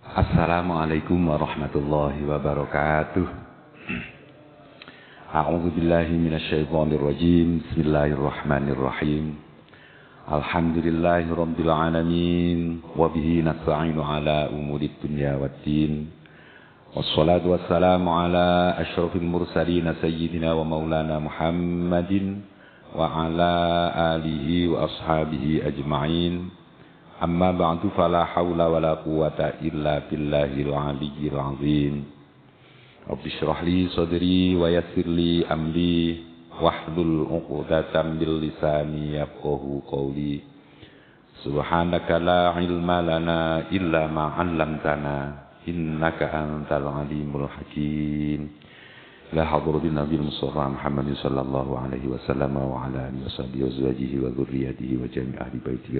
Assalamualaikum warahmatullahi wabarakatuh. A'udzu billahi minasyaitonir rajim. Bismillahirrahmanirrahim. Alhamdulillahi rabbil alamin wa bihi nasta'inu ala umurid dunya waddin. Wassalatu wassalamu ala asyrafil mursalin sayyidina wa maulana Muhammadin wa ala alihi wa ashabihi ajma'in. Amma ba'du fala hawla wala quwwata illa billahil aliyyil azim. Rabbi shrah li sadri wa yassir li amri wahlul 'uqdatam min lisani yafqahu qawli. Subhanaka la ilma lana illa ma 'allamtana innaka antal alimul hakim. La hadratin nabiyil mustafa Muhammadin sallallahu alaihi wasallam wa ala alihi washabihi wa zawjihi wa dzurriyyatihi wa jami' ahli baitihi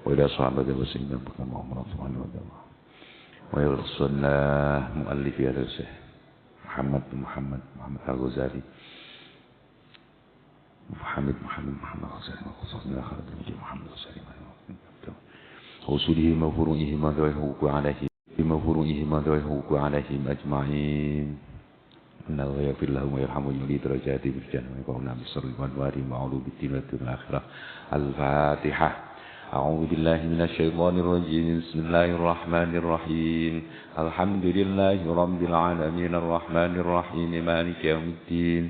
wa ila sahabati wa sayyidina Muhammad subhanahu wa ta'ala wa ila sunnah muallif ya Syekh Muhammad Al-Ghazali Muhammad Al-Ghazali khususnya khadim Muhammad Al-Ghazali usulihi mafru'ihi ma dawahu alaihim ajma'in inna wa yaghfir lahum wa yarhamu yuli darajati bil jannah wa qawla bisri wa wari ma'ulu bid-din wal akhirah. Al-Fatihah. أعوذ بالله من الشيطان الرجيم بسم الله الرحمن الرحيم الحمد لله رب العالمين الرحمن الرحيم مالك يوم الدين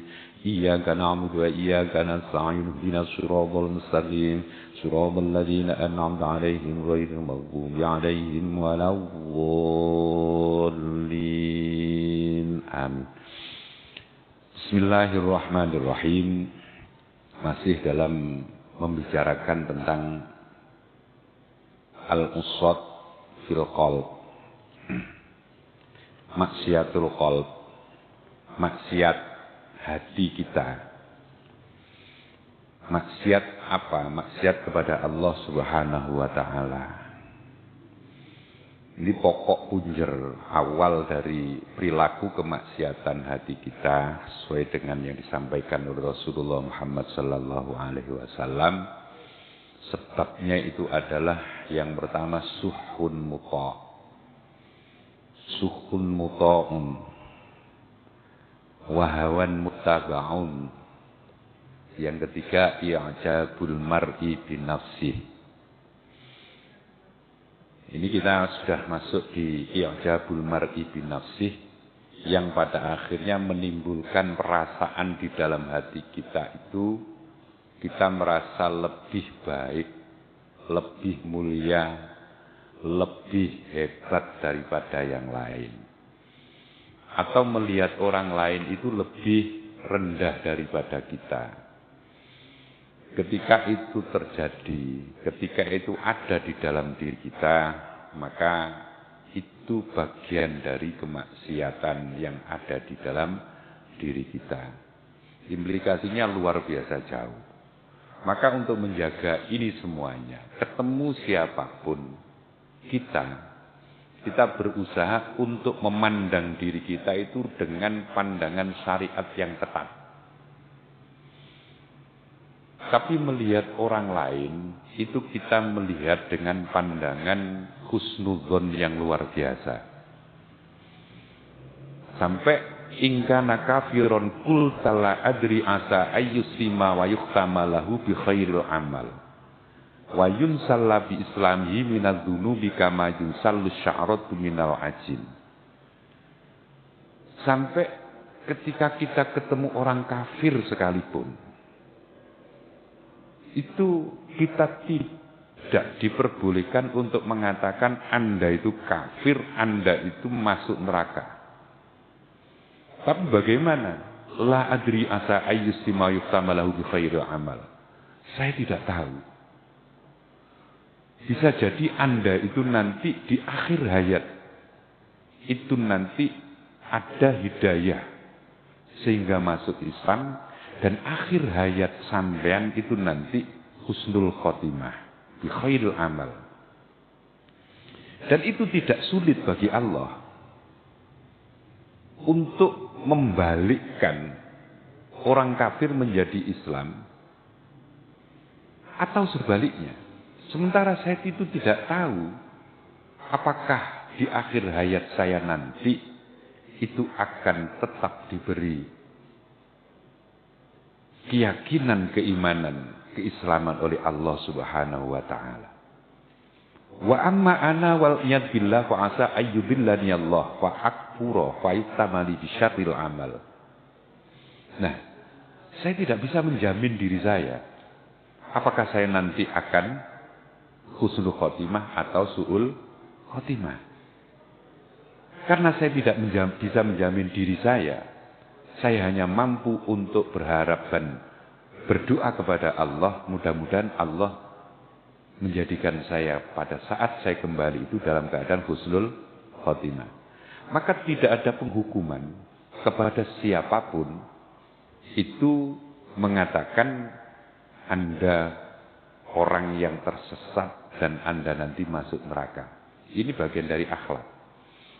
إياك نعبد وإياك نستعين اهدنا الصراط المستقيم صراط الذين أنعمت عليهم غير المغضوب عليهم ولا الضالين آمين. Bismillahirrahmanirrahim. Masih dalam membicarakan tentang al-uswat fil qalb, maksiatul qalb, maksiat hati kita. Maksiat apa? Maksiat kepada Allah Subhanahu wa ta'ala. Ini pokok punjer awal dari perilaku kemaksiatan hati kita sesuai dengan yang disampaikan oleh Rasulullah Muhammad sallallahu alaihi wasallam. Sebabnya itu adalah yang pertama suhun muta'un wahawan muttaba'un. Yang ketiga i'jabul mar'i binafsih. Ini kita sudah masuk di i'jabul mar'i binafsih yang pada akhirnya menimbulkan perasaan di dalam hati kita itu kita merasa lebih baik, lebih mulia, lebih hebat daripada yang lain. Atau melihat orang lain itu lebih rendah daripada kita. Ketika itu terjadi, ketika itu ada di dalam diri kita, maka itu bagian dari kemaksiatan yang ada di dalam diri kita. Implikasinya luar biasa jauh. Maka untuk menjaga ini semuanya, ketemu siapapun kita berusaha untuk memandang diri kita itu dengan pandangan syariat yang ketat. Tapi melihat orang lain, itu kita melihat dengan pandangan husnudzon yang luar biasa. Sampai ingkana kafiron kul tala adri asa ayyusima wa yuktama lahu bi khairil amal wa yunsalla bi islamihi minadzunubi kama yunsallu sya'ratu minal ajin. Sampai ketika kita ketemu orang kafir sekalipun, itu kita tidak diperbolehkan untuk mengatakan Anda itu kafir, Anda itu masuk neraka. Tapi bagaimana? La adri asa ayyusima yuktama lahu bi khairil amal. Saya tidak tahu. Bisa jadi Anda itu nanti di akhir hayat itu nanti ada hidayah sehingga masuk Islam, dan akhir hayat sampean itu nanti husnul khotimah bi khairil amal. Dan itu tidak sulit bagi Allah untuk membalikkan orang kafir menjadi Islam atau sebaliknya. Sementara saya itu tidak tahu apakah di akhir hayat saya nanti itu akan tetap diberi keyakinan, keimanan, keislaman oleh Allah Subhanahu wa taala. Wa amma ana wal iyad billah fa asa ayyudillani Allah fa akfura fa yustamali bi syarril amal. Nah, saya tidak bisa menjamin diri saya apakah saya nanti akan husnul khotimah atau su'ul khotimah. Karena saya tidak bisa menjamin diri saya hanya mampu untuk berharap dan berdoa kepada Allah, mudah-mudahan Allah menjadikan saya pada saat saya kembali itu dalam keadaan husnul khotimah. Maka tidak ada penghukuman kepada siapapun itu mengatakan Anda orang yang tersesat dan Anda nanti masuk neraka. Ini bagian dari akhlak.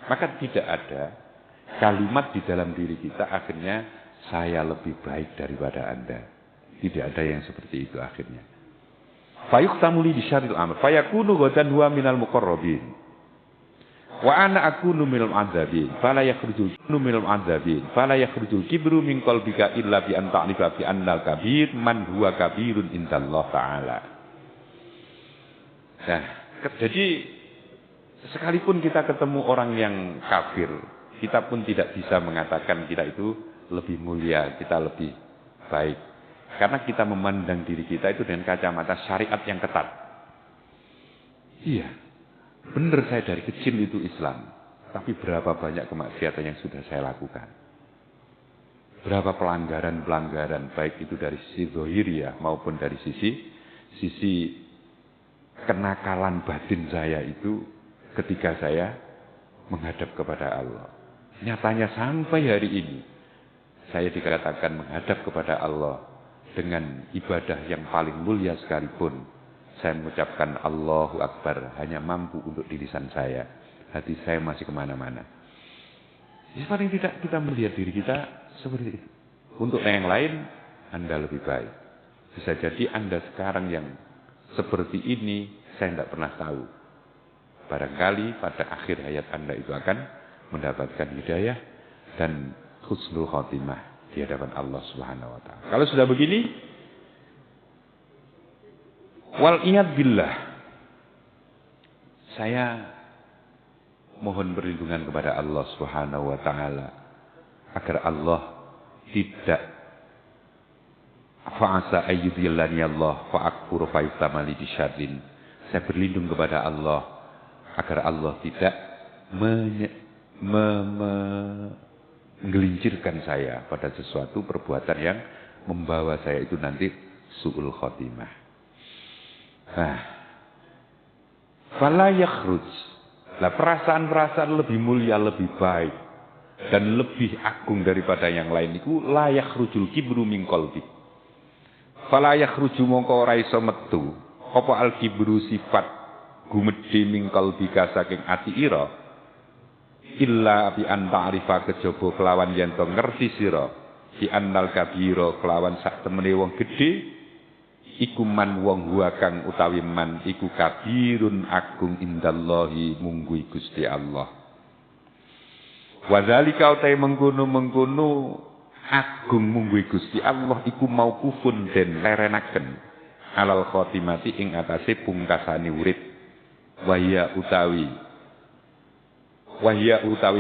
Maka tidak ada kalimat di dalam diri kita akhirnya saya lebih baik daripada Anda. Tidak ada yang seperti itu akhirnya. Fayuqtamuli bisyarril amal fayakunu ghadan huwa minal muqarrabin wa ana akunu minal adzabin fala yakhrujul kibru min qalbika illa bi an ta'rifa bi annal kabir man huwa kabirun indallah taala. Nah, jadi sekalipun kita ketemu orang yang kafir, kita pun tidak bisa mengatakan kita itu lebih mulia, kita lebih baik. Karena kita memandang diri kita itu dengan kacamata syariat yang ketat. Iya, benar saya dari kecil itu Islam. Tapi berapa banyak kemaksiatan yang sudah saya lakukan. Berapa pelanggaran-pelanggaran, baik itu dari sisi zahiriyah maupun dari sisi kenakalan batin saya itu ketika saya menghadap kepada Allah. Nyatanya sampai hari ini, saya dikatakan menghadap kepada Allah dengan ibadah yang paling mulia sekalipun, saya mengucapkan Allahu Akbar hanya mampu untuk di lisan saya. Hati saya masih kemana-mana. Jadi paling tidak kita melihat diri kita seperti itu. Untuk yang lain, Anda lebih baik. Bisa jadi Anda sekarang yang seperti ini, saya tidak pernah tahu. Barangkali pada akhir hayat Anda itu akan mendapatkan hidayah dan husnul khotimah di hadapan Allah Subhanahu wa taala. Kalau sudah begini, wal iyad billah, saya mohon perlindungan kepada Allah Subhanahu wa taala agar Allah tidak fa'asa ayyudhillani Allah fa'akfur fa'yuftamali bisyarrin. Saya berlindung kepada Allah agar Allah tidak menggelincirkan saya pada sesuatu perbuatan yang membawa saya itu nanti su'ul khotimah. Nah, fala yakhruj. Lah perasaan-perasaan lebih mulia, lebih baik dan lebih agung daripada yang lain iku la yakhrujul kibru min qalbi. Fala yakhruju mongko ora iso metu apa al kibru sifat gumedhe min qalbika saking ati ira illa bi an ta'rifa kejaba kelawan yen to ngerti sira bi annal kabira kelawan sak temene wong gedhe iku man wong huwa kang utawi man iku kabirun agung indallahi mungguhi Gusti Allah. Wa zalika utai mengkono agung mungguhi Gusti Allah iku mauqufun den lerenaken alal khotimati ing atase pungkasane urip wahya utawi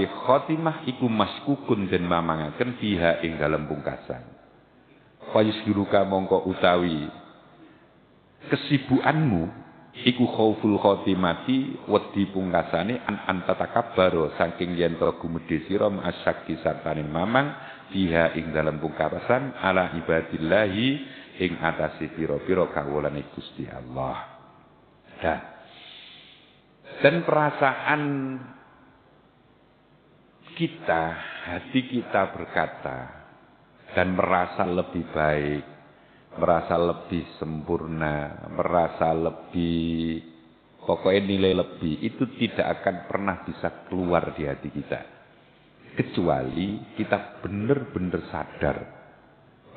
khotimah iku maskukun den mamangaken fiha ing dalem pungkasan. Fayusgiruka mongko utawi kesibukanmu iku khauful khotimati wedi pungkasane an tatakabbar saking yen to gumedhe sira masyaki sartane mamang fiha ing dalem pungkasan ala ibadillahi ing atase pira-pira kawulane Gusti Allah. Dan perasaan kita, hati kita berkata dan merasa lebih baik, merasa lebih sempurna, merasa lebih, pokoknya nilai lebih, itu tidak akan pernah bisa keluar di hati kita. Kecuali kita benar-benar sadar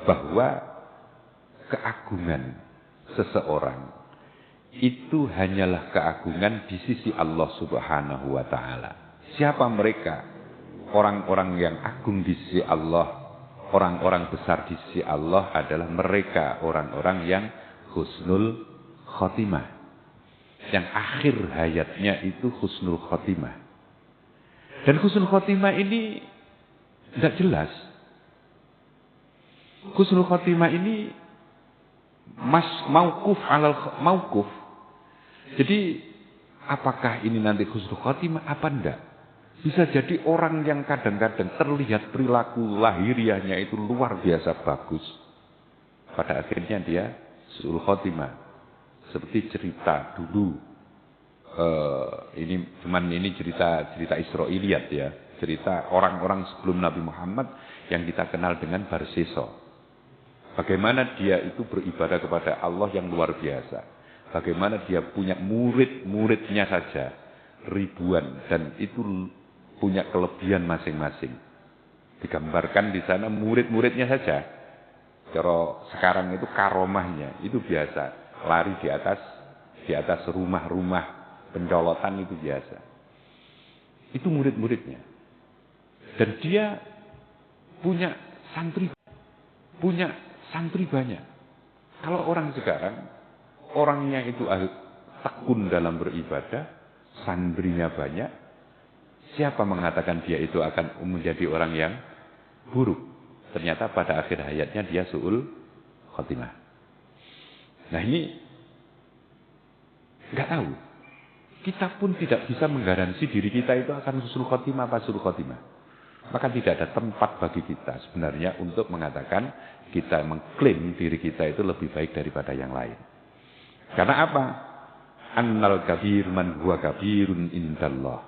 bahwa keagungan seseorang itu hanyalah keagungan di sisi Allah Subhanahu wa taala. Siapa mereka? Orang-orang yang agung di sisi Allah, orang-orang besar di sisi Allah adalah mereka orang-orang yang husnul khotimah. Yang akhir hayatnya itu husnul khotimah. Dan husnul khotimah ini tidak jelas. Husnul khotimah ini mauquf. Jadi apakah ini nanti husnul khotimah apa enggak? Bisa jadi orang yang kadang-kadang terlihat perilaku lahiriahnya itu luar biasa bagus. Pada akhirnya dia husnul khotimah. Seperti cerita dulu. Ini cerita Israiliyat ya. Cerita orang-orang sebelum Nabi Muhammad yang kita kenal dengan Barseso. Bagaimana dia itu beribadah kepada Allah yang luar biasa. Bagaimana dia punya murid-muridnya saja ribuan dan itu punya kelebihan masing-masing. Digambarkan di sana murid-muridnya saja. Kalau sekarang itu karomahnya itu biasa, lari di atas rumah-rumah, pencolotan itu biasa. Itu murid-muridnya. Dan dia punya santri banyak. Kalau orang sekarang orangnya itu tekun dalam beribadah, santrinya banyak. Siapa mengatakan dia itu akan menjadi orang yang buruk? Ternyata pada akhir hayatnya dia su'ul khotimah. Nah ini nggak tahu. Kita pun tidak bisa menggaransi diri kita itu akan husnul khotimah apa su'ul khotimah. Maka tidak ada tempat bagi kita sebenarnya untuk mengatakan kita mengklaim diri kita itu lebih baik daripada yang lain. Karena apa? Annal kabir man huwa kabirun indallah.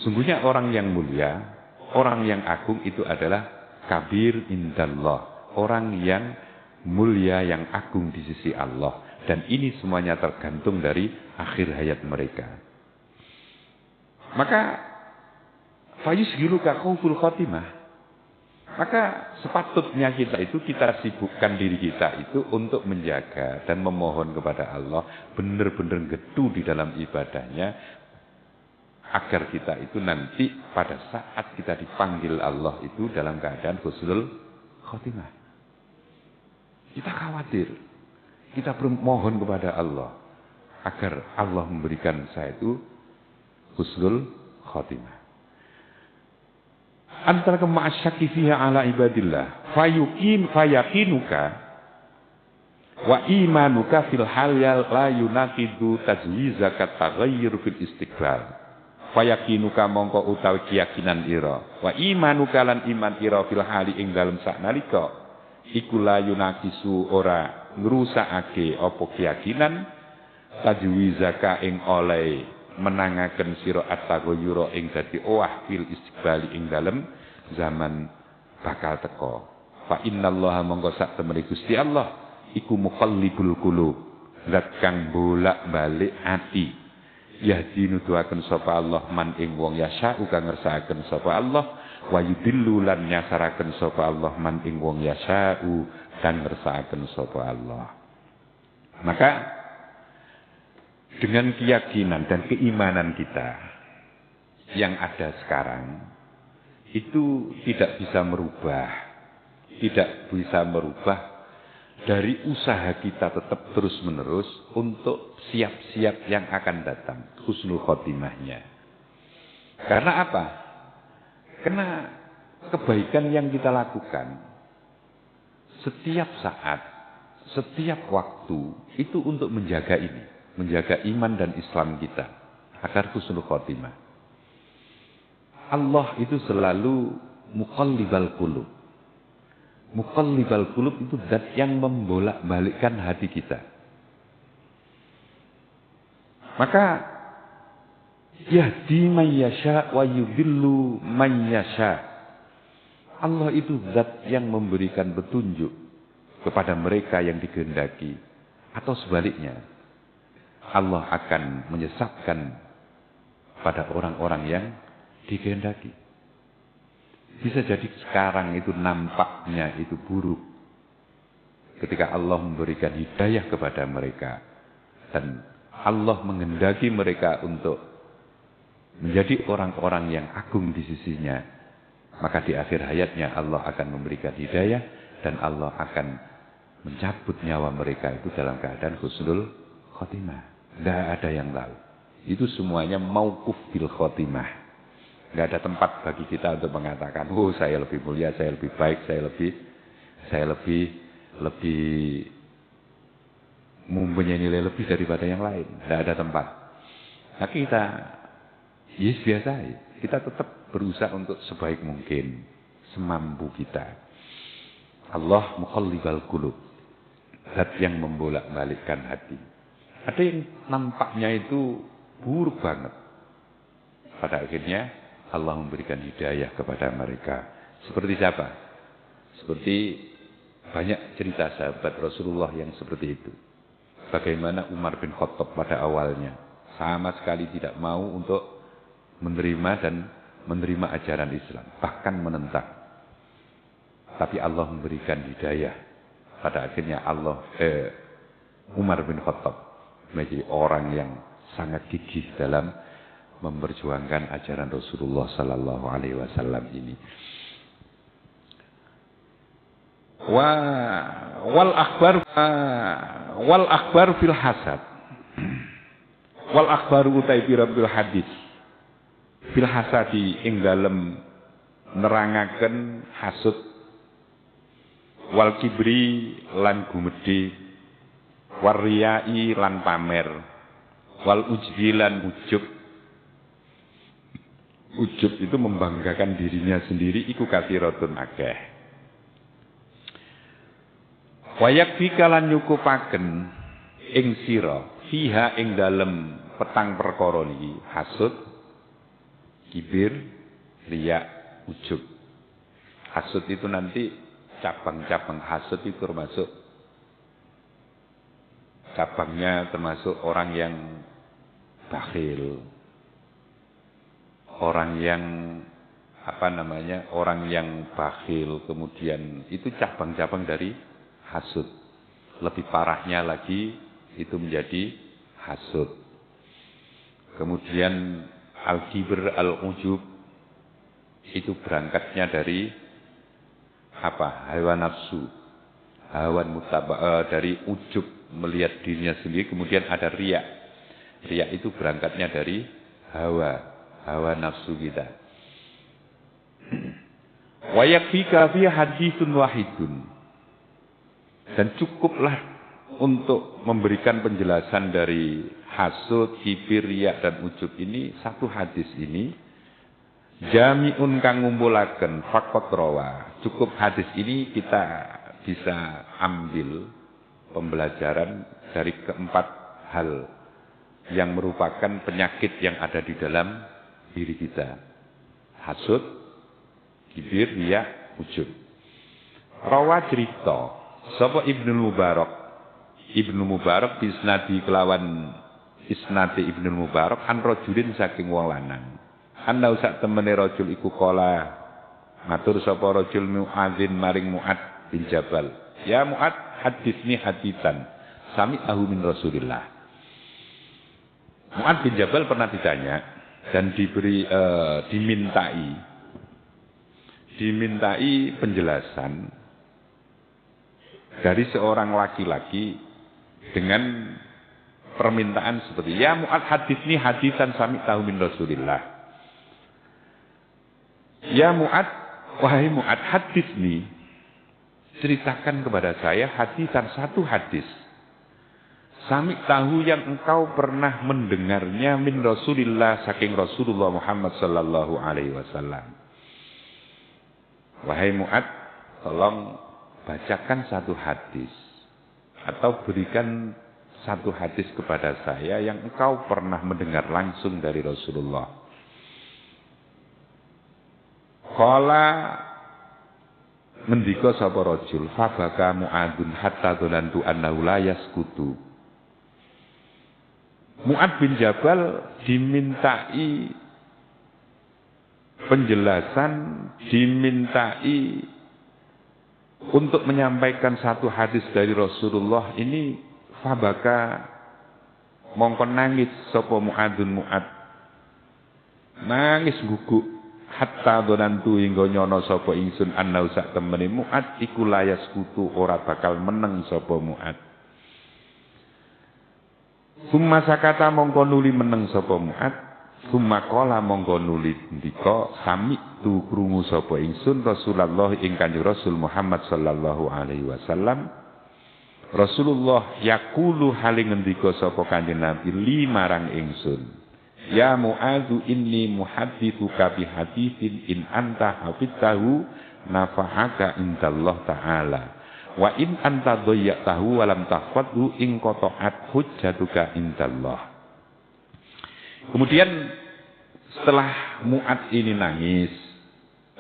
Sungguhnya orang yang mulia, orang yang agung itu adalah kabir indallah. Orang yang mulia, yang agung di sisi Allah. Dan ini semuanya tergantung dari akhir hayat mereka. Maka fayusgiluka khauful khotimah. Maka sepatutnya kita sibukkan diri kita itu untuk menjaga dan memohon kepada Allah benar-benar gedu di dalam ibadahnya agar kita itu nanti pada saat kita dipanggil Allah itu dalam keadaan husnul khotimah. Kita khawatir, kita bermohon kepada Allah agar Allah memberikan saya itu husnul khotimah. Antara kema'asyaki fiha ala ibadillah fayakinuka wa imanuka fil hal la yunaqidu tajwizaka taghayyur fil istiqbal. Fayakinuka mongko utawi keyakinan ira wa imanuka lan iman ira fil hali ing dalem saknalika iku la yunaqisu ora ngrusakake apa keyakinan tajwizaka ing oleh menangaken sira at-taghayyura ing dadi owah fil istiqbali ing dalem zaman bakal teka. Fa innallaha monggo sak temene Gusti Allah iku muqallibul qulub, zat kang bolak-balik ati. Yahdi nuduhaken sapa Allah man ing wong yasa'u kang ngersakaken sapa Allah, wa yudillu lan nyasaraken sapa Allah man ing wong yasa'u kang ngersakaken sapa Allah. Maka dengan keyakinan dan keimanan kita yang ada sekarang itu tidak bisa merubah dari usaha kita tetap terus-menerus untuk siap-siap yang akan datang husnul khotimahnya. Karena apa? Karena kebaikan yang kita lakukan setiap saat, setiap waktu itu untuk menjaga ini. Menjaga iman dan Islam kita agar husnul khotimah. Allah itu selalu muqallibal qulub. Muqallibal qulub itu zat yang membolak-balikkan hati kita. Maka yahdi man yasha wa yudillu man yasha. Allah itu zat yang memberikan petunjuk kepada mereka yang dikehendaki atau sebaliknya. Allah akan menyesatkan pada orang-orang yang dikehendaki. Bisa jadi sekarang itu nampaknya itu buruk. Ketika Allah memberikan hidayah kepada mereka. dan Allah menghendaki mereka untuk menjadi orang-orang yang agung di sisinya, maka di akhir hayatnya Allah akan memberikan hidayah dan Allah akan mencabut nyawa mereka itu dalam keadaan husnul khotimah. Tidak ada yang tahu. Itu semuanya mauquf bil khotimah. Tidak ada tempat bagi kita untuk mengatakan, oh saya lebih mulia, saya lebih baik, saya lebih mempunyai nilai lebih daripada yang lain. Tidak ada tempat. Nah kita, yes biasa, kita tetap berusaha untuk sebaik mungkin, semampu kita. Allah muqallibal qulub, zat yang membolak-balikkan hati. Ada yang nampaknya itu buruk banget. Pada akhirnya Allah memberikan hidayah kepada mereka. Seperti siapa? Seperti banyak cerita sahabat Rasulullah yang seperti itu. Bagaimana Umar bin Khattab pada awalnya sama sekali tidak mau untuk menerima ajaran Islam, bahkan menentang. Tapi Allah memberikan hidayah. Pada akhirnya Umar bin Khattab menjadi orang yang sangat gigih dalam memperjuangkan ajaran Rasulullah sallallahu alaihi wasallam ini. Wal akhbar fil hasad. Wal akhbaru utai bil hadis. Fil hasadi ing dalem nerangaken hasud, wal kibri lan gumedhe, war riyai lan pamer, wal ujbi lan ujub. Ujub itu membanggakan dirinya sendiri, iku kathiratun akeh. Wayak bikalan nyukupaken ing sira fiha ing dalem petang perkara niki, hasud, kibir, riya, ujub. Hasud itu nanti cabang-cabang hasud itu termasuk cabangnya, termasuk orang yang bakhil, orang yang orang yang bakhil, kemudian itu cabang-cabang dari hasud. Lebih parahnya lagi itu menjadi hasud. Kemudian al-kibr, al-ujub itu berangkatnya dari hawa nafsu, dari ujub melihat dirinya sendiri. Kemudian ada riya. Riya itu berangkatnya dari hawa nafsu kita. Wa yakfika fi haditsun wahidun. Dan cukuplah untuk memberikan penjelasan dari hasud, kibir, riya dan ujub ini satu hadis ini. Jami'un kang ngumpulaken faqat rawa. Cukup hadis ini kita bisa ambil pembelajaran dari keempat hal yang merupakan penyakit yang ada di dalam diri kita. Hasud, kibir, riya, ujub. Rawa cerita sapa Ibnu Mubarak bisnadi kelawan isnadi Ibnu Mubarak an rajulin saking wong lanang. Anda sak temene rajul iku kala matur sapa rajul Muadzin maring Muad bin Jabal. Ya Muad, haditsni hadisan sami'ahu min Rasulillah. Muad bin Jabal pernah ditanya dan dimintai penjelasan dari seorang laki-laki dengan permintaan seperti ya Muad, haditsni hadisan sami'ahu min Rasulillah. Ya Mu'ad, wahai Mu'ad, haditsni, ceritakan kepada saya hadisan satu hadis. Sami tahu yang engkau pernah mendengarnya min Rasulillah, saking Rasulullah Muhammad sallallahu alaihi wasallam. Wahai Mu'ad, tolong bacakan satu hadis atau berikan satu hadis kepada saya yang engkau pernah mendengar langsung dari Rasulullah. Qala ngendika sapa rajul fabaka Mu'adun hatta dzanantu annahu la yaskutu. Mu'ad bin Jabal dimintai penjelasan, dimintai untuk menyampaikan satu hadis dari Rasulullah ini. Fabaka mongko nangis sapa Mu'adzun Mu'ad. Nangis guguk hatta donantu hingga nyono sapa ingsun annau sak temene Mu'ad iku layas kutu ora bakal meneng sapa Mu'ad. Summa sakata mongko nuli meneng sapa Mu'ad. Summa qala mongko nuli ndika sami tu krungu sapa ingsun Rasulullah ing Kanjeng Rasul Muhammad sallallahu alaihi wasallam. Rasulullah yaqulu hale ngendika sapa Kanjeng Nabi li marang ingsun. Ya Mu'adzu inni muhadditsuka bi haditsin in anta hafidtahu nafa'aka indallah ta'ala. Wa in anta dhayyatahu wa lam tahfadhu in qata'at hujjatuka indallah. Kemudian setelah Mu'ad ini nangis,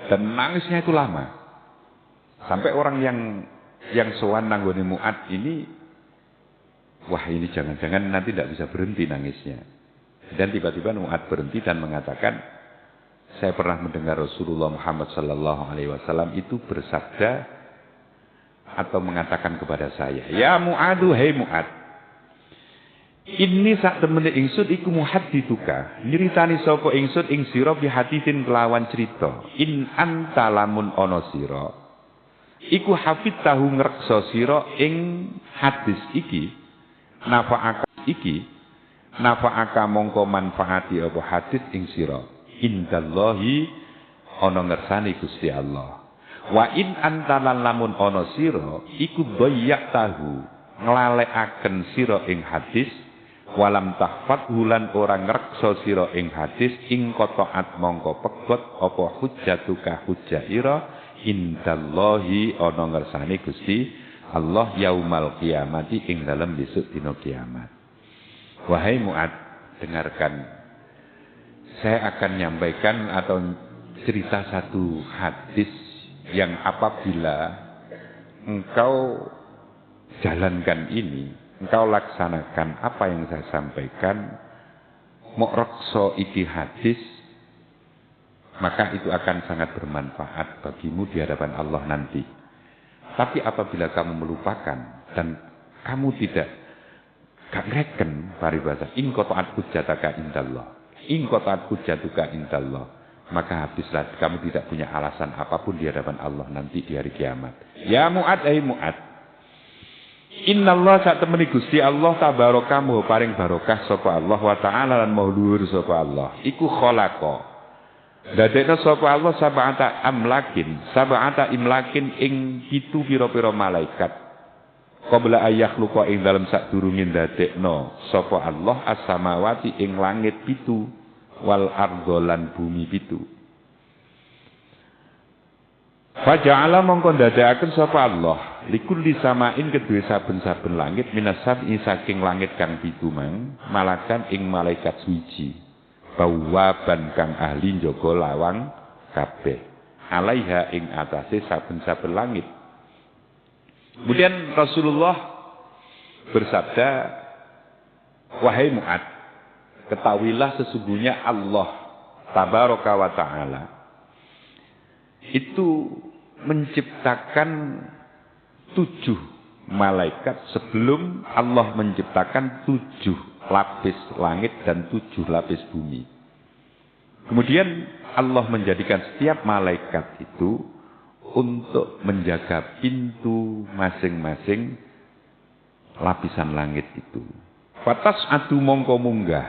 dan nangisnya itu lama, sampai orang yang sowan nanggone Mu'ad ini, wah ini jangan-jangan nanti tidak bisa berhenti nangisnya. Dan tiba-tiba Mu'ad berhenti dan mengatakan, saya pernah mendengar Rasulullah Muhammad sallallahu alaihi wasallam itu bersabda atau mengatakan kepada saya, ya Mu'adu, hei Mu'ad, ini sak temene ingsun iku muhadditsuka nyeritani sapa ingsun ing sira bi hadisin kelawan cerita in anta lamun ana sira iku hafidtahu ngreksa sira ing hadis iki nafa'aka mongko manfaati apa hadis ing sira indallahi ana ngersani Gusti Allah wa in anta lamun ana sira iku dhayyatahu nglalekaken sira ing hadis walam tahfad hulan orang ngreksa sira ing hadis ing qata'at mongko pegot apa hujjatuka hujjaira indallahi ana ngersane Gusti Allah yaumal kiamati ing dalem besok dina kiamat. Wahai Mu'ad, dengarkan, saya akan nyampaikan atau cerita satu hadis yang apabila engkau jalankan ini, engkau laksanakan apa yang saya sampaikan, mokrekso iki hadis, maka itu akan sangat bermanfaat bagimu di hadapan Allah nanti. Tapi apabila kamu melupakan dan kamu tidak gak ngreken paribasa, in qata'at hujjataka indallah, in qata'at hujjatuka indallah, maka habislah, kamu tidak punya alasan apapun di hadapan Allah nanti di hari kiamat. Ya Mu'ad, ai Mu'ad, Innallah sak temeni Gusti Allah tabaraka moho paring barokah sapa Allah wa ta'ala lan moho luhur sapa Allah. Iku khalaqa. Dadekna sapa Allah sab'ata imlakin ing 7 pira-pira malaikat. Qabla ayakhluqa ing dalem sadurunge dadekna sapa Allah as-samawati ing langit 7 wal ardh lan bumi 7. Faja'ala mongko ndadekaken sapa Allah likulli samain kedue saben-saben langit minasab'i saking langit kang 7 mang malakan ing malaikat suci bawaban kang ahli njaga lawang kabeh alaiha ing atase saben-saben langit. Kemudian Rasulullah bersabda, wahai Mu'ad, ketahuilah sesungguhnya Allah tabaraka wa ta'ala itu menciptakan 7 malaikat sebelum Allah menciptakan 7 lapis langit dan 7 lapis bumi. Kemudian Allah menjadikan setiap malaikat itu untuk menjaga pintu masing-masing lapisan langit itu. Fatas adu mongko munggah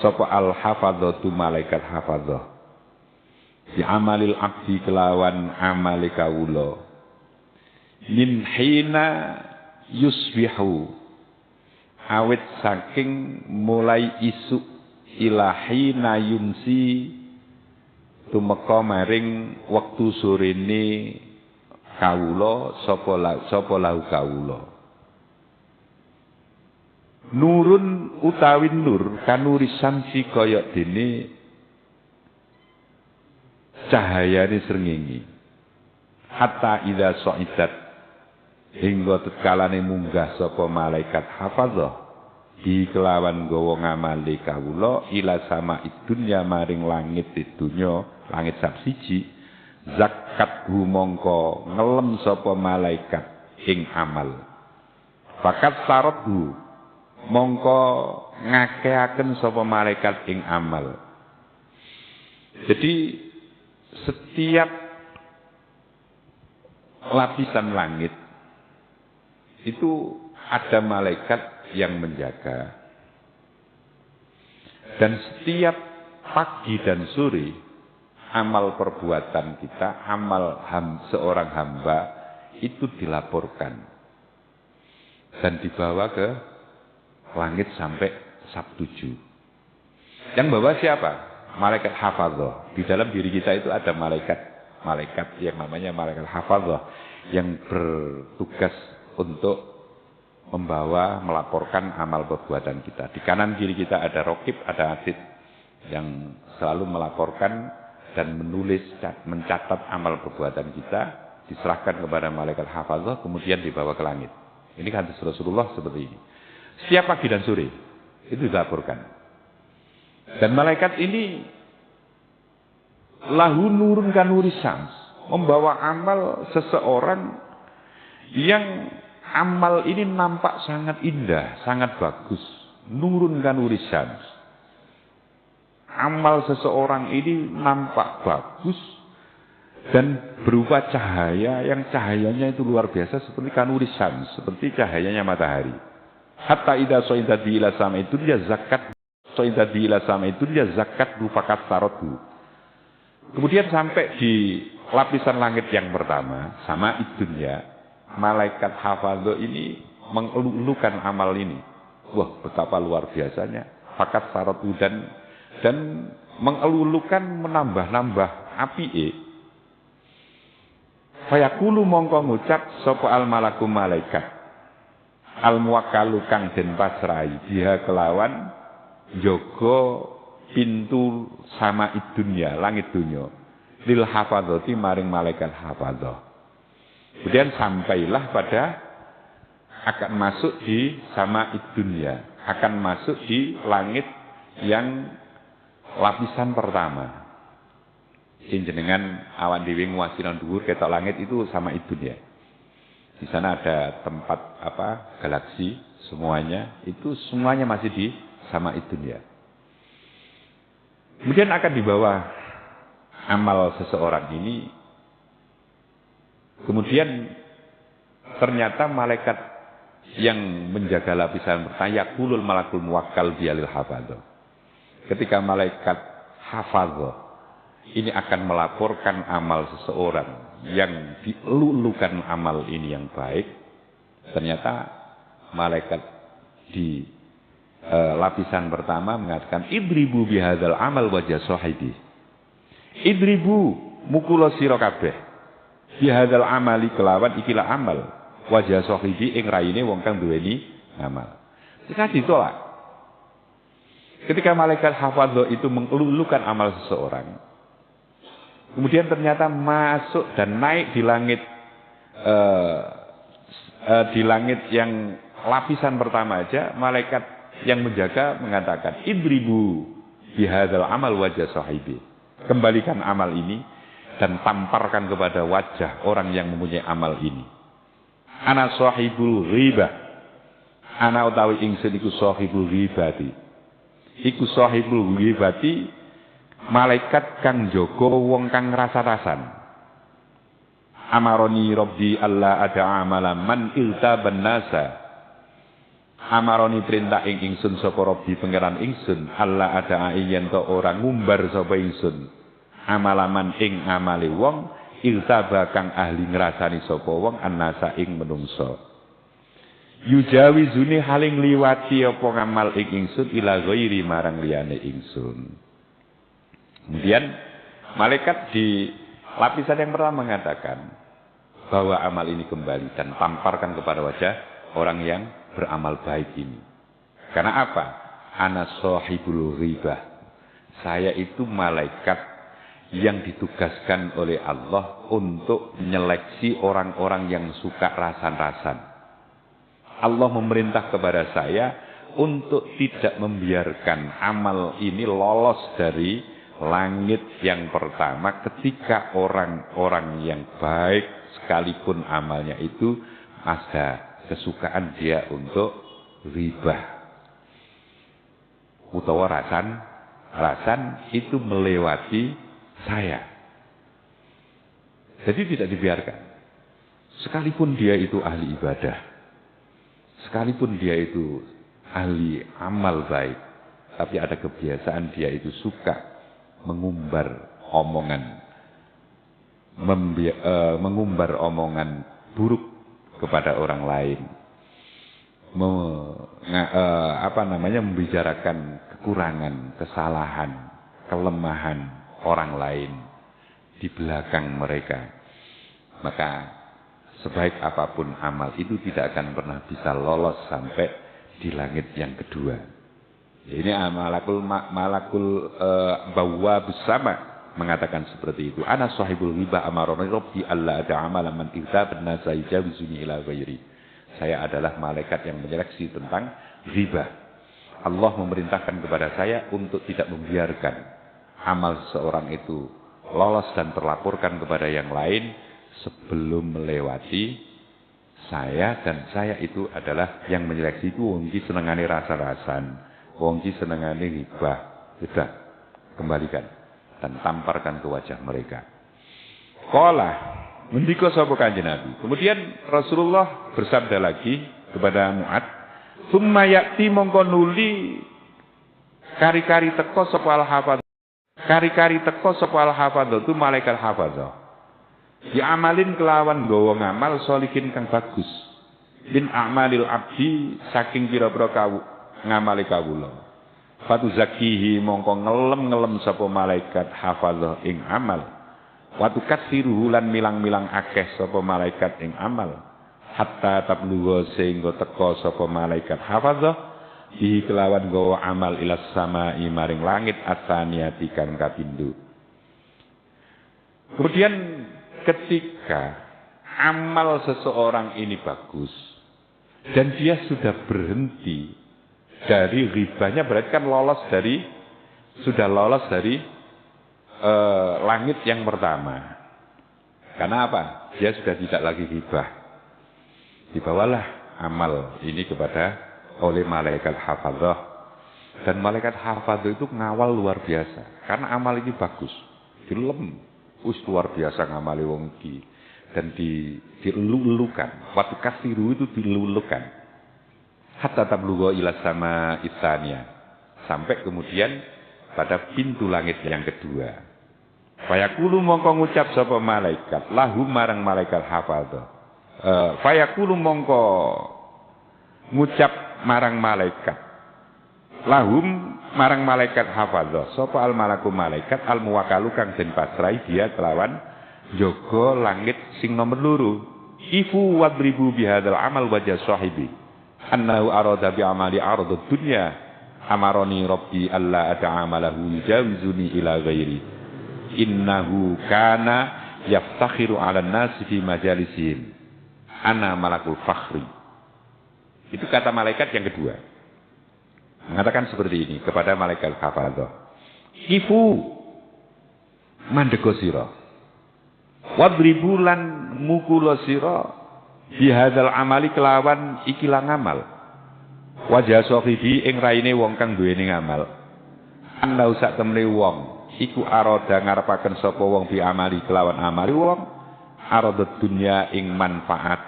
sapa al-hafadzatu malaikat hafadzah di amalil abdi kelawan amali kawula min hina yusbihu awit saking mulai isuk ila hina yumsi tumeka maring wektu sorene kawula sapa lahu kawula nurun utawi nur kanuri samsi kaya dene cahayane srengenge hatta idza sa'idat hingga tetkalane munggah sapa malaikat hafadzah di kelawan gawa ngamali kawula ila sama idunya maring langit dunya langit sab siji zakat mongko ngelem sapa malaikat ing amal fakat sarathu mongko ngakeaken sapa malaikat ing amal. Jadi setiap lapisan langit itu ada malaikat yang menjaga. Dan setiap pagi dan sore amal perbuatan kita, amal seorang hamba itu dilaporkan dan dibawa ke langit sampai Sabtu. Yang bawa siapa? Malaikat hafadzah. Di dalam diri kita itu ada malaikat yang namanya malaikat hafadzah yang bertugas untuk melaporkan amal perbuatan kita. Di kanan kiri kita ada raqib, ada atid yang selalu melaporkan dan menulis, mencatat amal perbuatan kita, diserahkan kepada malaikat hafadzah, kemudian dibawa ke langit. Ini hadis Rasulullah seperti ini. Setiap pagi dan sore itu dilaporkan. Dan malaikat ini lahu nurun kanuri syams, membawa amal seseorang yang amal ini nampak sangat indah, sangat bagus. Nurun kanuri syams. Amal seseorang ini nampak bagus dan berupa cahaya yang cahayanya itu luar biasa seperti kanuri syams, seperti cahayanya matahari. Hatta idza so'ida bi ila sama itu dia zakat, so'ida bi ila sama itu dia zakat rufakat sarotu. Kemudian sampai di lapisan langit yang pertama, sama idunya, malaikat hafadzah ini mengeluhkan amal ini. Wah, betapa luar biasanya. Fakat sarotu dan mengeluhkan menambah-nambah apike. Fayaqulu mongko ngucap sapa al malakum malaikat. Al muwakkalu kang den pasrai biha kelawan jaga pintu sama idunya, langit dunya. Lil hafadzati maring malaikat hafadzah. Kemudian sampailah pada akan masuk di sama idunya, akan masuk di langit yang lapisan pertama. Sing jenengan awan dhewe nguwasinan dhuwur ketok langit itu sama idunya. Di sana ada tempat galaksi semuanya, itu semuanya masih di sama idunya. Kemudian akan dibawa amal seseorang ini. Kemudian ternyata malaikat yang menjaga lapisan pertama kulul malakul muwakkal bialil hafadzah. Ketika malaikat hafadzah ini akan melaporkan amal seseorang yang dilulukan amal ini yang baik, ternyata malaikat di lapisan pertama mengatakan idribu bihadzal amal wajah sahibi. Idribu mukula sira kabeh. Bihadzal amali kelawan ikilah amal wajah sahibi ing raine wong kang duweni amal. Jika ditolak. Ketika malaikat hafadzah itu mengelulukan amal seseorang, kemudian ternyata masuk dan naik di langit yang lapisan pertama aja, malaikat yang menjaga mengatakan idribu bihadzal amal wajah sahibi. Kembalikan amal ini dan tamparkan kepada wajah orang yang mempunyai amal ini. Ana sahibul ghibah. Ana utawi ingsun iku sahibul ghibati. Iku sahibul ghibati malaikat kang jaga wong kang rasa-rasan. Amaroni rabbi alla ada amalan man iltaban nasa. Amaroni perintah ing ingsun sapa rabbi pangeran ingsun alla ada yen to ora ngumbar sapa ingsun. Amalaman ing amale wong iltaba kang ahli ngrasani sapa wong annasa ing menungso. Yujawizuni haling liwati apa ngamal ing ingsun ila ghairi marang liyane ingsun. Kemudian malaikat di lapisan yang pertama mengatakan bahwa amal ini kembali dan tamparkan kepada wajah orang yang beramal baik ini. Karena apa? Ana sahibul ghibah. Saya itu malaikat yang ditugaskan oleh Allah untuk menyeleksi orang-orang yang suka rasan-rasan. Allah memerintah kepada saya untuk tidak membiarkan amal ini lolos dari langit yang pertama ketika orang-orang yang baik sekalipun amalnya itu ada kesukaan dia untuk ribah, utawa rasan itu melewati saya. Jadi tidak dibiarkan. Sekalipun dia itu ahli ibadah, sekalipun dia itu ahli amal baik, tapi ada kebiasaan dia itu suka mengumbar omongan buruk kepada orang lain, membicarakan kekurangan, kesalahan, kelemahan orang lain di belakang mereka, maka sebaik apapun amal itu tidak akan pernah bisa lolos sampai di langit yang kedua. Ini malakul bawwabus sama mengatakan seperti itu. Ana sahibul ghibah amaroni rabbi alla ta'amala man ihtaban nasa yajawizuni ila ghairi. Saya adalah malaikat yang menyeleksi tentang ghibah. Allah memerintahkan kepada saya untuk tidak membiarkan amal seorang itu lolos dan terlaporkan kepada yang lain sebelum melewati saya, dan saya itu adalah yang menyeleksi itu wong iki senengane rasa-rasan, wong iki senengane ghibah. Sudah, kembalikan dan tamparkan ke wajah mereka. Qala, ngendika sapa Kanjeng Nabi. Kemudian Rasulullah bersabda lagi kepada Mu'ad, "Tsumma ya'ti mongko nuli kari-kari teko sapa al-hafadz." Kari-kari teko sapa al-hafadz itu malaikat hafadzah. Diamalin kelawan gawa ngamal solihin kang bagus. Bin a'malil abdi saking pira-pira ngamali kawula. Fatu zakihi mongko ngelem sapa malaikat hafadzah ing amal. Watu katsiruhu lan milang-milang akeh sapa malaikat ing amal. Hatta tablugha sehingga teka sapa malaikat hafadzah bihi kelawan gawa amal ilas samai maring langit asaniyati kang kapindho. Kemudian ketika amal seseorang ini bagus dan dia sudah berhenti dari ghibahnya, berarti kan sudah lolos dari langit yang pertama. Karena apa? Dia sudah tidak lagi ghibah. Dibawalah amal ini oleh malaikat hafadzah. Dan malaikat hafadzah itu ngawal luar biasa. Karena amal ini bagus. Dilem. Luar biasa ngamali wong iki. Dan dilulukan. Waktu kasiru itu dilulukan. Hatta tablugha ila sama isania. Sampai kemudian pada pintu langit yang kedua. Fayaqulu mongko ngucap sapa malaikat lahum marang malaikat hafadzah. Fayaqulu mongko ngucap marang malaikat lahum marang malaikat hafadzah sapa al malaku malaikat al muwakkalu kang den pasrai dia kelawan jaga langit sing nomor 2. Ifu wadribu bihadzal amal wajah sahibi annahu arada bi amali ardud dunya amaroni rabbi alla ata'amalahu yujawizuni ila ghairi innahu kana yaftakhiru 'ala an-nasi fi majalisihim ana malakul fakhri. Itu kata malaikat yang kedua. Mengatakan seperti ini kepada malaikat hafadzah. Ifu mandega sira. Wadribu lan mukula sira bihadzal amali kelawan ikilah ngamal. Wajah sahibi ing raine wong kang duweni ngamal. Ana sak temene wong iku arada ngarepaken sapa wong bi amali kelawan amali wong arada dunya ing manfaat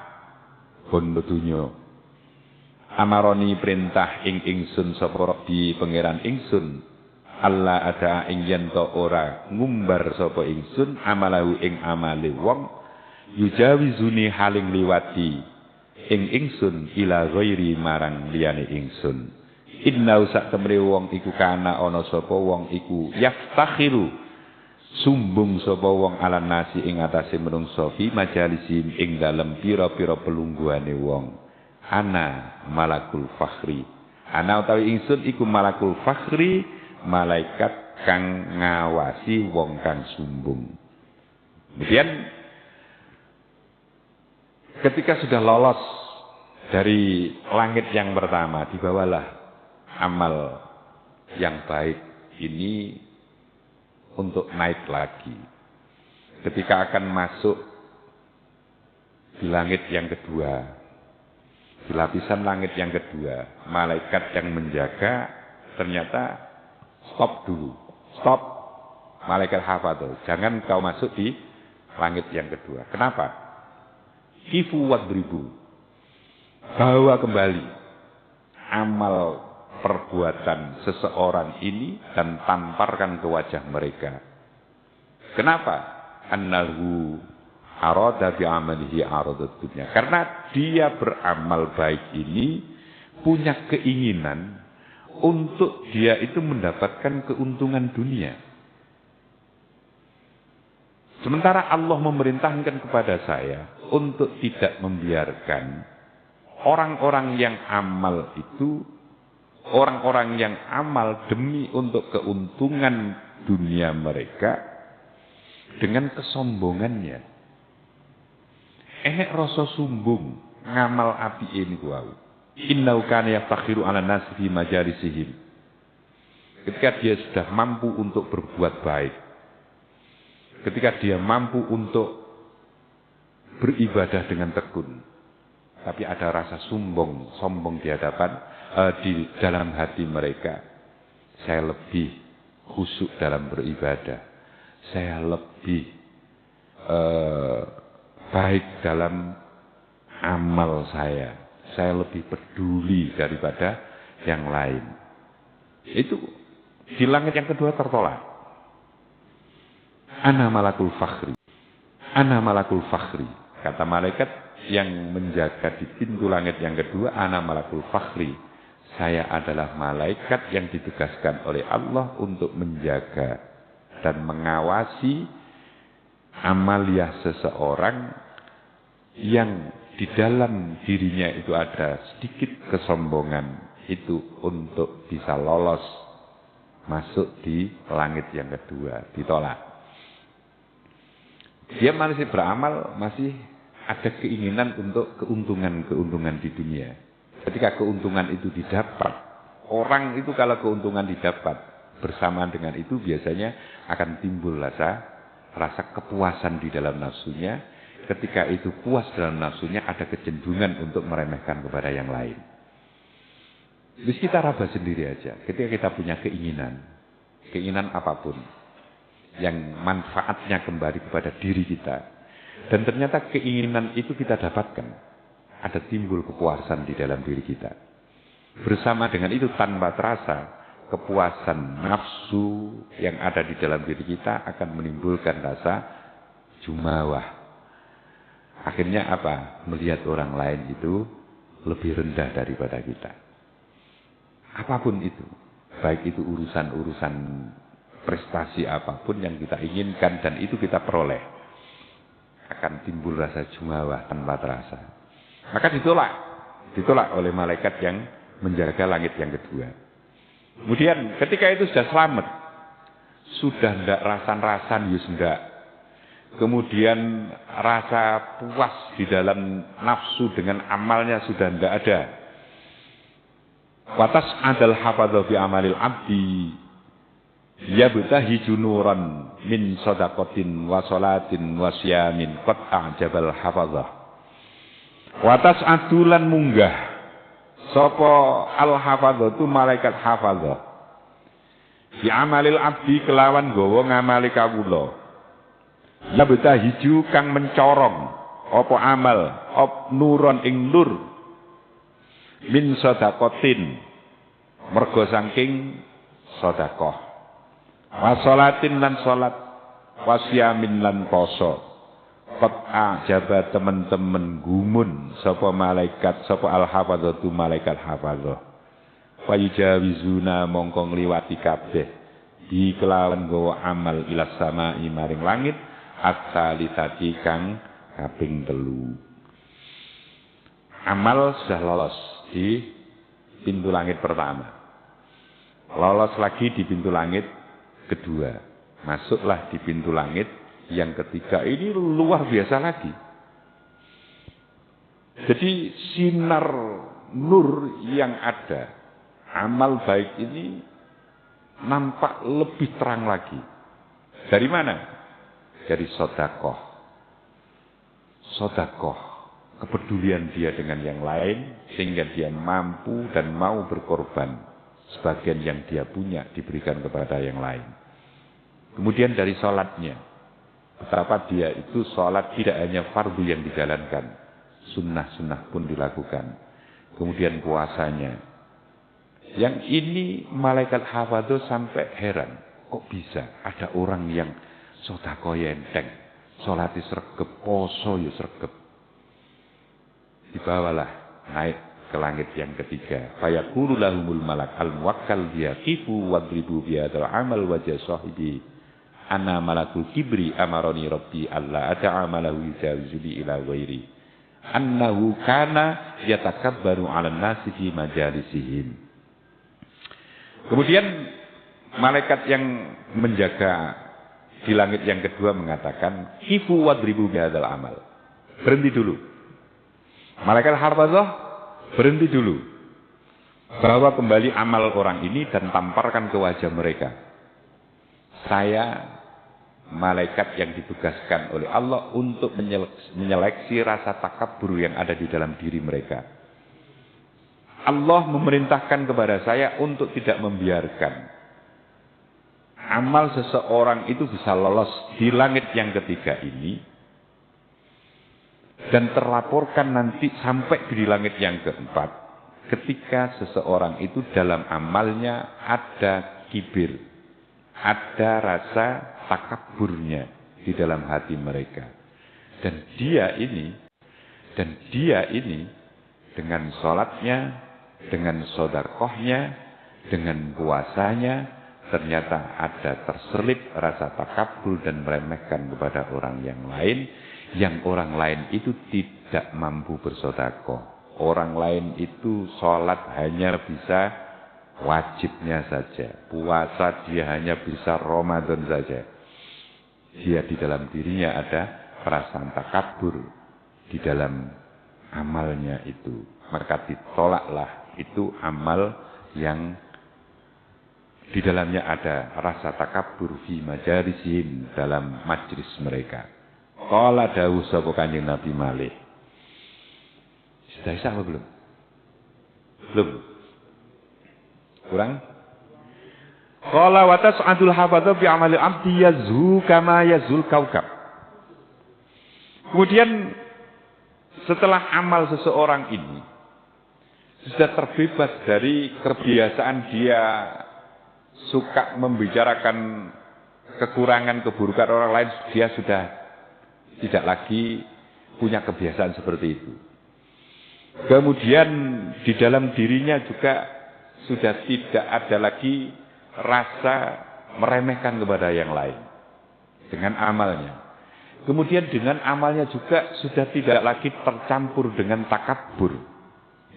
bondo dunya. Amaroni perintah ing ingsun sapa Rabbi pangeran ingsun Allah ada ing yen to ora ngumbar sapa ingsun amalahu ing amale wong yujawizuni haling liwati ing ingsun ila ghairi marang liyane ingsun. Inna sak temre wong iku kana ana sapa wong iku yaftakhiru sumbung sapa wong ala nasi ing atase menungso fi majalisin ing dalem pira-pira pelungguhane wong. Ana malakul fakhri. Ana utawi ingsun iku malakul fakhri, malaikat kang ngawasi wong kang sumbung. Kemudian ketika sudah lolos dari langit yang pertama, dibawalah amal yang baik ini untuk naik lagi. Ketika akan masuk di langit yang kedua, di lapisan langit yang kedua, malaikat yang menjaga ternyata stop dulu. Stop, malaikat hafadz. Jangan kau masuk di langit yang kedua. Kenapa? Kifu wadribu. Bawa kembali amal perbuatan seseorang ini dan tamparkan ke wajah mereka. Kenapa? Annahu arada bi amalihi aradat dunya. Karena dia beramal baik ini punya keinginan untuk dia itu mendapatkan keuntungan dunia. Sementara Allah memerintahkan kepada saya untuk tidak membiarkan orang-orang yang amal itu, orang-orang yang amal demi untuk keuntungan dunia mereka dengan kesombongannya. Enek rasa sumbung ngamal api ini kuau. Innahu kana yaftakhiru 'ala nasi fi majalisihim. Ketika dia sudah mampu untuk berbuat baik, ketika dia mampu untuk beribadah dengan tekun, tapi ada rasa sombong di hadapan, di dalam hati mereka. Saya lebih khusyuk dalam beribadah. Saya lebih baik dalam amal saya. Saya lebih peduli daripada yang lain. Itu di langit yang kedua tertolak. Ana malakul fakhri. Ana malakul fakhri. Kata malaikat yang menjaga di pintu langit yang kedua, ana malakul fakhri. Saya adalah malaikat yang ditugaskan oleh Allah untuk menjaga dan mengawasi amaliah seseorang yang di dalam dirinya itu ada sedikit kesombongan, itu untuk bisa lolos masuk di langit yang kedua, ditolak. Dia masih beramal, masih ada keinginan untuk keuntungan di dunia. Ketika keuntungan itu didapat, orang itu kalau keuntungan didapat bersamaan dengan itu biasanya akan timbul rasa kepuasan di dalam nafsunya. Ketika itu puas dalam nafsunya, ada kecenderungan untuk meremehkan kepada yang lain. Terus kita raba sendiri aja. Ketika kita punya keinginan apapun yang manfaatnya kembali kepada diri kita, dan ternyata keinginan itu kita dapatkan, ada timbul kepuasan di dalam diri kita. Bersama dengan itu tanpa terasa, kepuasan nafsu yang ada di dalam diri kita akan menimbulkan rasa jumawah. Akhirnya apa? Melihat orang lain itu lebih rendah daripada kita. Apapun itu, baik itu urusan-urusan prestasi apapun yang kita inginkan dan itu kita peroleh, akan timbul rasa jumawah tanpa terasa. Maka ditolak oleh malaikat yang menjaga langit yang kedua. Kemudian ketika itu sudah selamat, sudah ndak rasan-rasan, yus ndak. Kemudian rasa puas di dalam nafsu dengan amalnya sudah tidak ada. Watas adal hafadha fi amalil abdi yabtahi junuran min shadaqatin wa salatin wa siyamin qad a'jabal hafadha. Watas adulan munggah sapa al hafadha tu malaikat hafadha fi amalil abdi kelawan gawa ngamali kawula. Labeta hiju kang mencorong apa amal nuron ing nur min sedaqatin mergo saking sedekah wasolatin lan salat wasyamin lan poso qad ajaba temen-temen gumun sapa malaikat sapa al hafadzatu malaikat hafadzah wayujawizuna mongko ngliwati kabeh di kelawan gawa amal ilas sama maring langit at-talisati kang kaping 3. Amal sudah lolos di pintu langit pertama. Lolos lagi di pintu langit kedua. Masuklah di pintu langit yang ketiga. Ini luar biasa lagi. Jadi sinar nur yang ada, amal baik ini nampak lebih terang lagi. Dari mana? Dari sedekah. Sedekah, kepedulian dia dengan yang lain sehingga dia mampu dan mau berkorban sebagian yang dia punya diberikan kepada yang lain. Kemudian dari sholatnya, betapa dia itu sholat tidak hanya fardu yang dijalankan, sunnah-sunnah pun dilakukan. Kemudian puasanya, yang ini malaikat hafadz sampai heran, kok bisa ada orang yang sedekah enteng, sholat sregep, poso ya sregep. Dibawalah naik ke langit yang ketiga. Fayaqulu lahumul malak al-muwakkal biyaqifu wadribu bihadzal amal wajha sahibi. Ana malakul kibri amaroni rabbi alla ata'amalahu yujawizuni ila ghairi. Annahu kana yatakabbaru 'alan nasi fi majalisihim. Kemudian malaikat yang menjaga di langit yang kedua mengatakan, "Qifu wadribu bihadzal amal." Berhenti dulu. Malaikat hafazah berhenti dulu. Bawa kembali amal orang ini dan tamparkan ke wajah mereka. Saya malaikat yang ditugaskan oleh Allah untuk menyeleksi rasa takabur yang ada di dalam diri mereka. Allah memerintahkan kepada saya untuk tidak membiarkan amal seseorang itu bisa lolos di langit yang ketiga ini dan terlaporkan nanti sampai di langit yang keempat ketika seseorang itu dalam amalnya ada kibir, ada rasa takaburnya di dalam hati mereka. Dan dia ini dengan sholatnya, dengan sedekahnya, dengan puasanya, ternyata ada terselip rasa takabur dan meremehkan kepada orang yang lain, yang orang lain itu tidak mampu bersedekah. Orang lain itu sholat hanya bisa wajibnya saja, puasa dia hanya bisa Ramadan saja. Dia di dalam dirinya ada perasaan takabur di dalam amalnya itu, maka ditolaklah itu amal yang di dalamnya ada rasa takabur fi majalisihim, dalam majlis mereka. Qala dawuh sapa Kanjeng Nabi malih. Sudah isa apa belum? Belum. Kurang? Qala wa tas'adul hafadha bi amali abdi yazhu kama yazul kaukab. Kemudian setelah amal seseorang ini sudah terbebas dari kebiasaan dia suka membicarakan kekurangan, keburukan orang lain, dia sudah tidak lagi punya kebiasaan seperti itu. Kemudian di dalam dirinya juga sudah tidak ada lagi rasa meremehkan kepada yang lain dengan amalnya. Kemudian dengan amalnya juga sudah tidak lagi tercampur dengan takabur.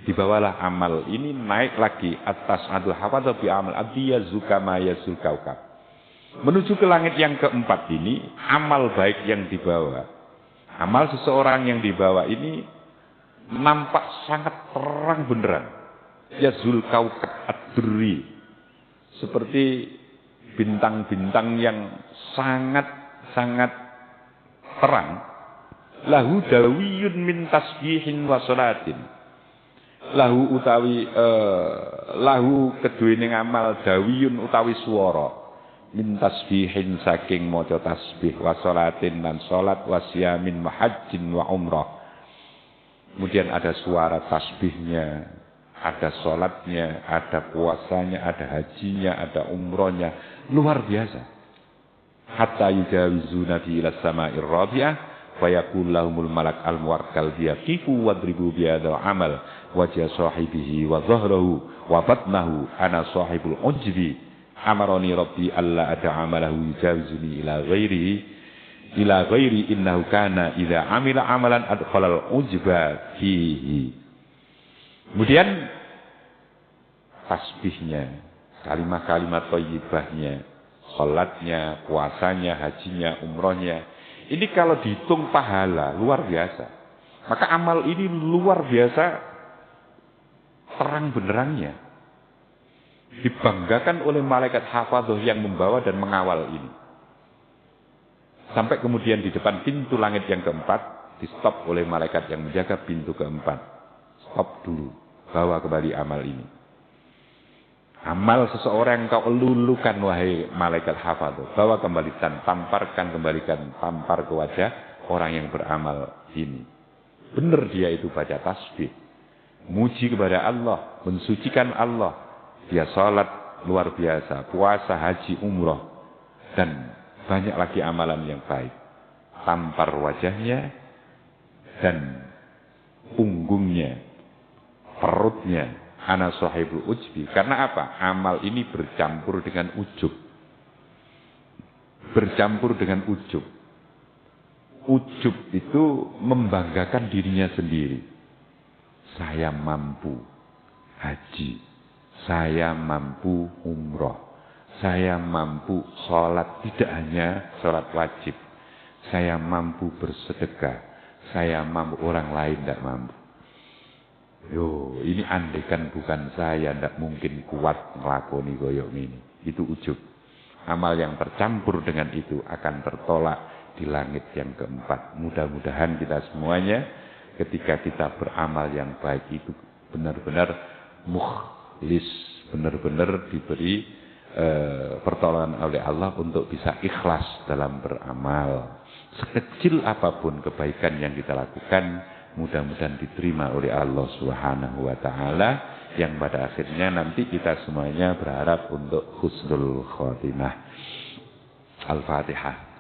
Dibawalah amal ini naik lagi atas adul hafadha bi amal abdi yazukama yazul kaukab. Menuju ke langit yang keempat ini, amal baik yang dibawa, amal seseorang yang dibawa ini nampak sangat terang benderang. Yazul kaukab ad-durri, seperti bintang-bintang yang sangat-sangat terang. Lahu dawiyun min tasbihin wa salatin. Lahu keduwening amal dawiyun utawi swara min tasbihin saking maca tasbih wa salatin lan salat wa siyamin mahajjin wa umrah. Kemudian ada suara tasbihnya, ada salatnya, ada puasanya, ada hajinya, ada umrohnya, luar biasa. Hatta yujawizuna fi ila sama'ir rabi'ah wa yaqul lahumul malak al-muwakkal biyaqifu wadribu bihadzal amal wajha sahibihi wa dhahrahu wa batnahu ana sahibul ujbi amaroni rabbi alla ata'amalahu yujawizuni ila ghairi innahu kana idza amila amalan adkhalal ujba fihi. Kemudian tasbihnya, kalimat-kalimat thayyibahnya, salatnya, puasanya, hajinya, umrohnya, ini kalau dihitung pahala luar biasa. Maka amal ini luar biasa terang benderangnya, dibanggakan oleh malaikat hafadzah yang membawa dan mengawal ini. Sampai kemudian di depan pintu langit yang keempat, di stop oleh malaikat yang menjaga pintu keempat. Stop dulu, bawa kembali amal ini. Amal seseorang yang kau lulukan wahai malaikat hafadz, bawa kembali dan tampar ke wajah orang yang beramal ini. Benar dia itu baca tasbih, muji kepada Allah, mensucikan Allah. Dia salat luar biasa, puasa, haji, umroh, dan banyak lagi amalan yang baik. Tampar wajahnya dan punggungnya, perutnya. Ana sahibul ujbi. Karena apa? Amal ini bercampur dengan ujub. Bercampur dengan ujub. Ujub itu membanggakan dirinya sendiri. Saya mampu haji. Saya mampu umroh. Saya mampu sholat. Tidak hanya sholat wajib. Saya mampu bersedekah. Saya mampu, orang lain tidak mampu. Yo, ini andekan bukan saya, ndak mungkin kuat ngelakoni koyok ini. Itu ujub. Amal yang tercampur dengan itu akan tertolak di langit yang keempat. Mudah-mudahan kita semuanya ketika kita beramal yang baik itu benar-benar mukhlis, benar-benar diberi pertolongan oleh Allah untuk bisa ikhlas dalam beramal. Sekecil apapun kebaikan yang kita lakukan, mudah-mudahan diterima oleh Allah Subhanahu wa taala, yang pada akhirnya nanti kita semuanya berharap untuk husnul khotimah. Al-Fatihah.